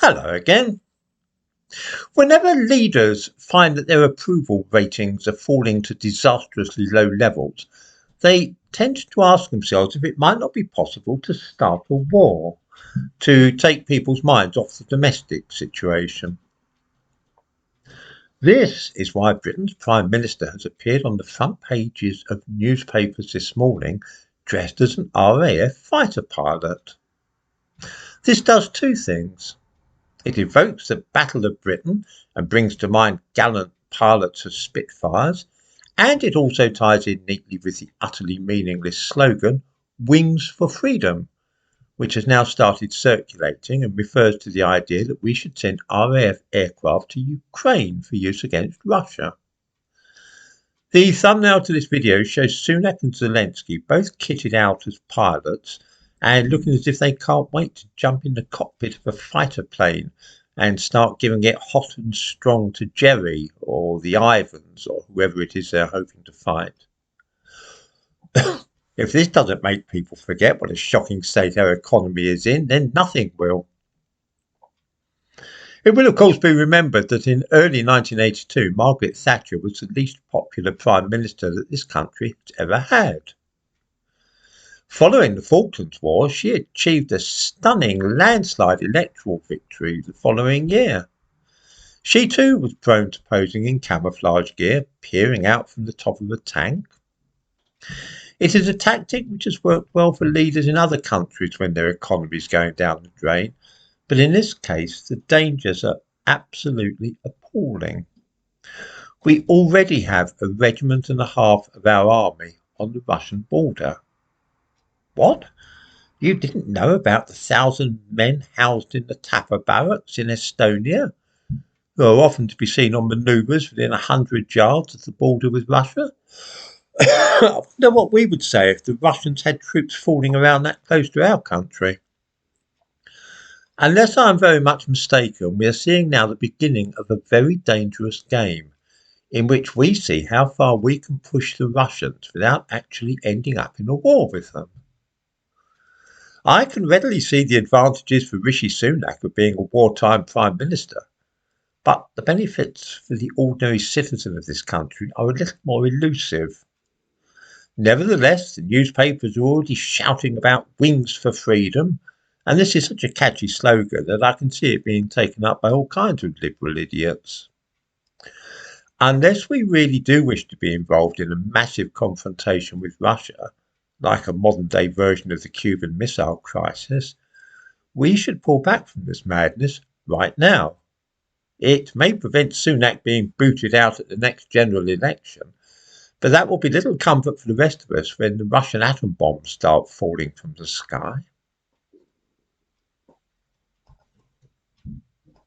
Hello again. Whenever leaders find that their approval ratings are falling to disastrously low levels, they tend to ask themselves if it might not be possible to start a war to take people's minds off the domestic situation. This is why Britain's Prime Minister has appeared on the front pages of newspapers this morning dressed as an RAF fighter pilot. This does two things. It evokes the Battle of Britain and brings to mind gallant pilots of Spitfires, and it also ties in neatly with the utterly meaningless slogan, Wings for Freedom, which has now started circulating and refers to the idea that we should send RAF aircraft to Ukraine for use against Russia. The thumbnail to this video shows Sunak and Zelensky both kitted out as pilots and looking as if they can't wait to jump in the cockpit of a fighter plane and start giving it hot and strong to Jerry or the Ivans or whoever it is they're hoping to fight. If this doesn't make people forget what a shocking state our economy is in, then nothing will. It will of course be remembered that in early 1982 Margaret Thatcher was the least popular Prime Minister that this country has ever had. Following the Falklands War, she achieved a stunning landslide electoral victory the following year. She too was prone to posing in camouflage gear, peering out from the top of a tank. It is a tactic which has worked well for leaders in other countries when their economy is going down the drain, but in this case the dangers are absolutely appalling. We already have a regiment and a half of our army on the Russian border. What? You didn't know about the 1,000 men housed in the Tapa barracks in Estonia, who are often to be seen on manoeuvres within 100 yards of the border with Russia? I wonder what we would say if the Russians had troops falling around that close to our country. Unless I am very much mistaken, we are seeing now the beginning of a very dangerous game, in which we see how far we can push the Russians without actually ending up in a war with them. I can readily see the advantages for Rishi Sunak of being a wartime Prime Minister, but the benefits for the ordinary citizen of this country are a little more elusive. Nevertheless, the newspapers are already shouting about wings for freedom, and this is such a catchy slogan that I can see it being taken up by all kinds of liberal idiots. Unless we really do wish to be involved in a massive confrontation with Russia, like a modern-day version of the Cuban Missile Crisis, we should pull back from this madness right now. It may prevent Sunak being booted out at the next general election, but that will be little comfort for the rest of us when the Russian atom bombs start falling from the sky.